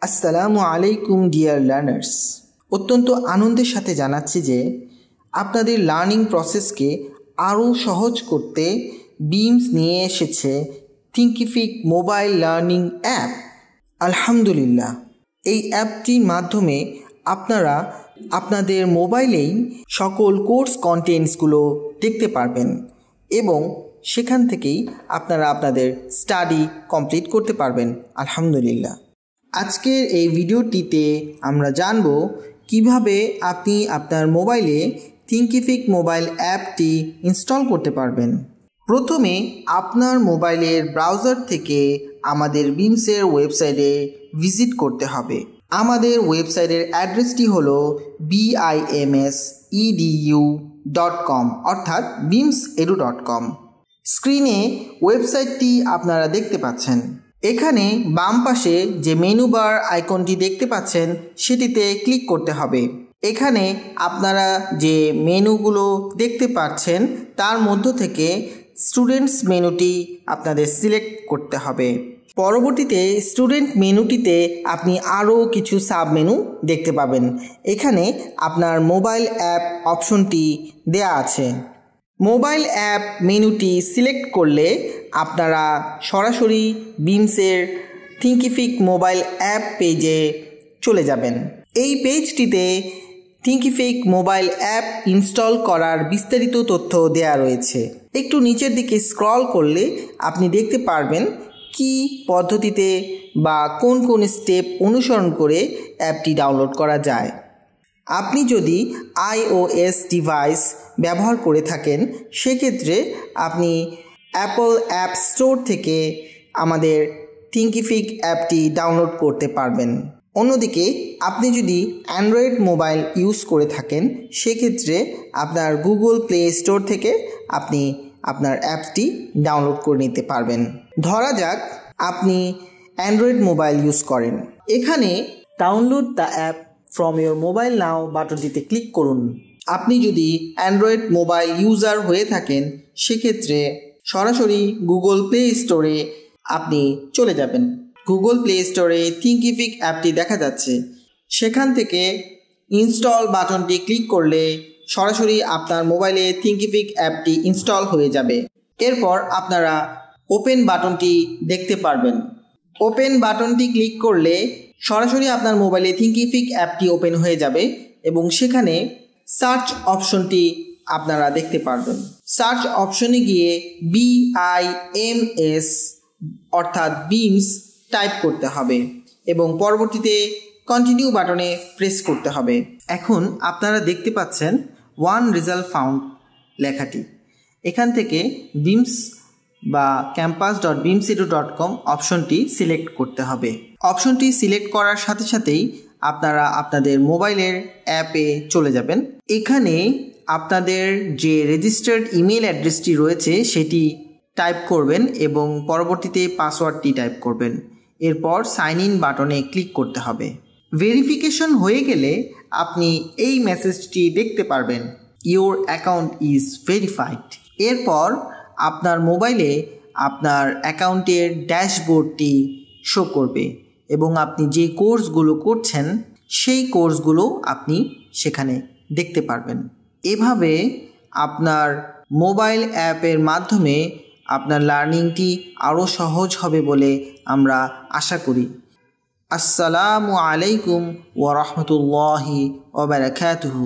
আসসালামু আলাইকুম dear learners. অত্যন্ত আনন্দের সাথে জানাচ্ছি যে আপনাদের লার্নিং প্রসেসকে আরও সহজ করতে বিমস নিয়ে এসেছে থিঙ্কিফিক মোবাইল লার্নিং অ্যাপ। আলহামদুলিল্লাহ, এই অ্যাপটির মাধ্যমে আপনারা আপনাদের মোবাইলেই সকল কোর্স কন্টেন্টসগুলো দেখতে পারবেন এবং সেখান থেকেই আপনারা আপনাদের স্টাডি কমপ্লিট করতে পারবেন। আলহামদুলিল্লাহ, আজকের এই ভিডিওটিতে আমরা জানব কিভাবে আপনি আপনার মোবাইলে থিঙ্কিফিক মোবাইল অ্যাপটি ইনস্টল করতে পারবেন। প্রথমে আপনার মোবাইলের ব্রাউজার থেকে আমাদের বিমসের ওয়েবসাইটে ভিজিট করতে হবে। আমাদের ওয়েবসাইটের অ্যাড্রেসটি হলো BIMSEDU.com অর্থাৎ bimsedu.com। স্ক্রিনে ওয়েবসাইটটি আপনারা দেখতে পাচ্ছেন। এখানে বাম পাশে যে মেনু বার আইকনটি দেখতে পাচ্ছেন সেটিতে ক্লিক করতে হবে। এখানে আপনারা যে মেনুগুলো দেখতে পাচ্ছেন তার মধ্য থেকে স্টুডেন্টস মেনুটি আপনাদের সিলেক্ট করতে হবে। পরবর্তীতে স্টুডেন্ট মেনুটিতে আপনি আরও কিছু সাব মেনু দেখতে পাবেন। এখানে আপনার মোবাইল অ্যাপ অপশনটি দেয়া আছে। মোবাইল অ্যাপ মেনুটি সিলেক্ট করলে আপনারা সরাসরি বিমসের থিঙ্কিফিক মোবাইল অ্যাপ পেজে চলে যাবেন। এই পেজটিতে থিঙ্কিফিক মোবাইল অ্যাপ ইনস্টল করার বিস্তারিত তথ্য দেয়া রয়েছে। একটু নিচের দিকে স্ক্রল করলে আপনি দেখতে পারবেন কি পদ্ধতিতে বা কোন কোন স্টেপ অনুসরণ করে অ্যাপটি ডাউনলোড করা যায়। আপনি যদি iOS ডিভাইস ব্যবহার করে থাকেন সেক্ষেত্রে আপনি অ্যাপল অ্যাপ স্টোর থেকে আমাদের থিঙ্কিফিক অ্যাপটি ডাউনলোড করতে পারবেন। অন্যদিকে আপনি যদি অ্যান্ড্রয়েড মোবাইল ইউজ করে থাকেন সেক্ষেত্রে আপনার গুগল প্লে স্টোর থেকে আপনি আপনার অ্যাপটি ডাউনলোড করে নিতে পারবেন। ধরা যাক আপনি অ্যান্ড্রয়েড মোবাইল ইউজ করেন। এখানে download the app from your mobile now বাটনটিতে ক্লিক করুন। আপনি যদি অ্যান্ড্রয়েড মোবাইল ইউজার হয়ে থাকেন সেক্ষেত্রে সরাসরি গুগল প্লে স্টোরে আপনি চলে যাবেন। গুগল প্লে স্টোরে থিঙ্কিফিক অ্যাপটি দেখা যাচ্ছে। সেখান থেকে ইনস্টল বাটনটি ক্লিক করলে সরাসরি আপনার মোবাইলে থিঙ্কিফিক অ্যাপটি ইনস্টল হয়ে যাবে। এরপর আপনারা ওপেন বাটনটি দেখতে পারবেন। ওপেন বাটনটি ক্লিক করলে সরাসরি আপনার মোবাইলে থিঙ্কিফিক অ্যাপটি ওপেন হয়ে যাবে এবং সেখানে সার্চ অপশনটি আপনারা দেখতে পারবেন। সার্চ অপশনে গিয়ে BIMS অর্থাৎ বিমস টাইপ করতে হবে এবং পরবর্তীতে কন্টিনিউ বাটনে প্রেস করতে হবে। এখন আপনারা দেখতে পাচ্ছেন ওয়ান রেজাল্ট ফাউন্ড লেখাটি। এখান থেকে বিমস বা campus.bimsedu.com অপশনটি সিলেক্ট করতে হবে। অপশনটি সিলেক্ট করার সাথে সাথেই আপনারা আপনাদের মোবাইলের অ্যাপে চলে যাবেন। এখানে আপনাদের যে রেজিস্টার্ড ইমেল অ্যাড্রেসটি রয়েছে সেটি টাইপ করবেন এবং পরবর্তীতে পাসওয়ার্ডটি টাইপ করবেন। এরপর সাইন ইন বাটনে ক্লিক করতে হবে। ভেরিফিকেশন হয়ে গেলে আপনি এই মেসেজটি দেখতে পারবেন, ইউর অ্যাকাউন্ট ইজ ভেরিফাইড। এরপর আপনার মোবাইলে আপনার অ্যাকাউন্টের ড্যাশবোর্ডটি শো করবে এবং আপনি যে কোর্সগুলো করছেন সেই কোর্সগুলো আপনি সেখানে দেখতে পারবেন। এভাবে আপনার মোবাইল অ্যাপের মাধ্যমে আপনার লার্নিংটি আরও সহজ হবে বলে আমরা আশা করি। আসসালামু আলাইকুম ওয়া রাহমাতুল্লাহি ওয়া বারাকাতুহু।